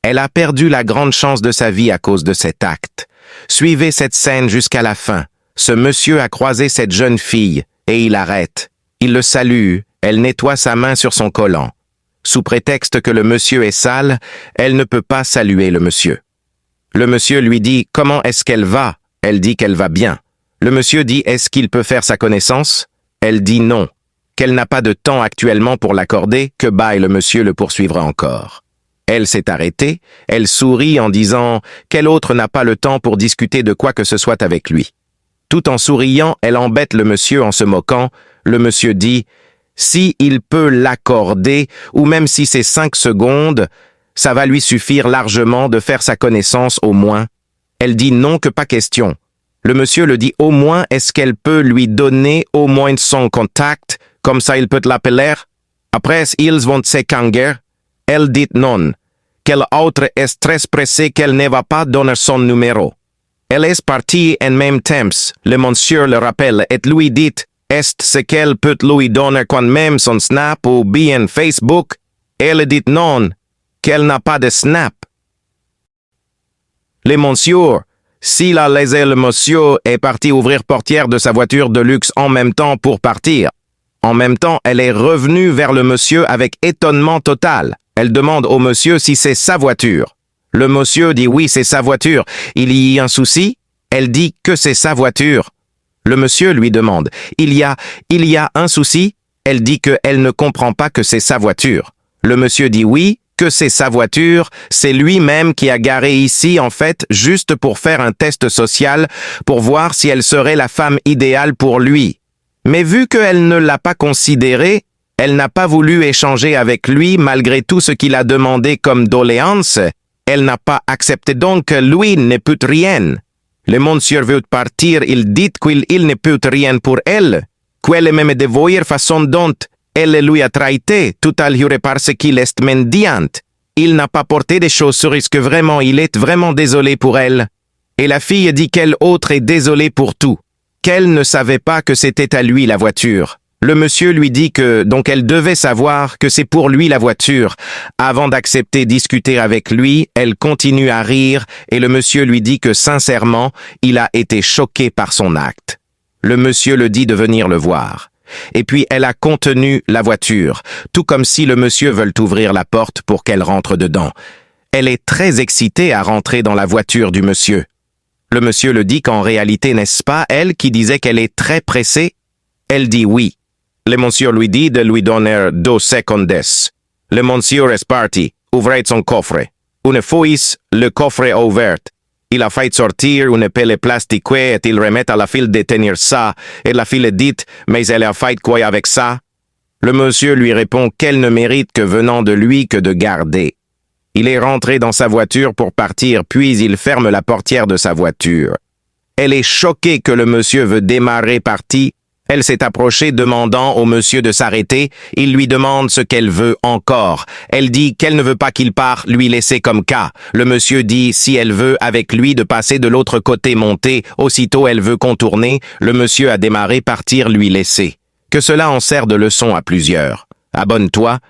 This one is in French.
Elle a perdu la grande chance de sa vie à cause de cet acte. Suivez cette scène jusqu'à la fin. Ce monsieur a croisé cette jeune fille, et il arrête. Il le salue, elle nettoie sa main sur son collant. Sous prétexte que le monsieur est sale, elle ne peut pas saluer le monsieur. Le monsieur lui dit « Comment est-ce qu'elle va ?» Elle dit qu'elle va bien. Le monsieur dit « Est-ce qu'il peut faire sa connaissance ?» Elle dit non, qu'elle n'a pas de temps actuellement pour l'accorder, que bye le monsieur le poursuivra encore. Elle s'est arrêtée, elle sourit en disant « Quel autre n'a pas le temps pour discuter de quoi que ce soit avec lui ?» Tout en souriant, elle embête le monsieur en se moquant. Le monsieur dit « Si il peut l'accorder, ou même si c'est 5 secondes, ça va lui suffire largement de faire sa connaissance au moins. » Elle dit non que pas question. Le monsieur le dit au moins est-ce qu'elle peut lui donner au moins son contact, comme ça il peut l'appeler. Après ils vont s'écanger. Elle dit non, qu'elle autre est très pressée qu'elle ne va pas donner son numéro. Elle est partie en même temps, le monsieur le rappelle et lui dit est ce qu'elle peut lui donner quand même son Snap ou bien Facebook. Elle dit non, qu'elle n'a pas de Snap. Le monsieur, s'il a laissé le monsieur, est parti ouvrir portière de sa voiture de luxe en même temps pour partir. En même temps, elle est revenue vers le monsieur avec étonnement total. Elle demande au monsieur si c'est sa voiture. Le monsieur dit oui, c'est sa voiture. Il y a un souci? Elle dit que c'est sa voiture. Le monsieur lui demande, il y a un souci? Elle dit qu'elle ne comprend pas que c'est sa voiture. Le monsieur dit oui, que c'est sa voiture, c'est lui-même qui a garé ici en fait juste pour faire un test social pour voir si elle serait la femme idéale pour lui. Mais vu qu'elle ne l'a pas considéré, elle n'a pas voulu échanger avec lui malgré tout ce qu'il a demandé comme doléance, elle n'a pas accepté donc que lui ne peut rien. Le monsieur veut partir, il dit qu'il ne peut rien pour elle, qu'elle même dévoire façon dont elle lui a traité tout à l'heure parce qu'il est mendiant. Il n'a pas porté des chaussures et que vraiment il est vraiment désolé pour elle. Et la fille dit qu'elle autre est désolée pour tout, qu'elle ne savait pas que c'était à lui la voiture. Le monsieur lui dit que donc elle devait savoir que c'est pour lui la voiture. Avant d'accepter discuter avec lui, elle continue à rire et le monsieur lui dit que sincèrement, il a été choqué par son acte. Le monsieur le dit de venir le voir. Et puis elle a contenu la voiture, tout comme si le monsieur veut ouvrir la porte pour qu'elle rentre dedans. Elle est très excitée à rentrer dans la voiture du monsieur. Le monsieur le dit qu'en réalité, n'est-ce pas elle qui disait qu'elle est très pressée? Elle dit oui. Le monsieur lui dit de lui donner 2 secondes. Le monsieur est parti, ouvrait son coffre. Une fois, le coffre est ouvert. Il a fait sortir une pelle plastique et il remet à la fille de tenir ça, et la fille dit « Mais elle a fait quoi avec ça ?» Le monsieur lui répond qu'elle ne mérite que venant de lui que de garder. Il est rentré dans sa voiture pour partir, puis il ferme la portière de sa voiture. Elle est choquée que le monsieur veut démarrer parti. Elle s'est approchée demandant au monsieur de s'arrêter. Il lui demande ce qu'elle veut encore. Elle dit qu'elle ne veut pas qu'il part lui laisser comme cas. Le monsieur dit si elle veut avec lui de passer de l'autre côté monter. Aussitôt elle veut contourner. Le monsieur a démarré partir lui laisser. Que cela en sert de leçon à plusieurs. Abonne-toi.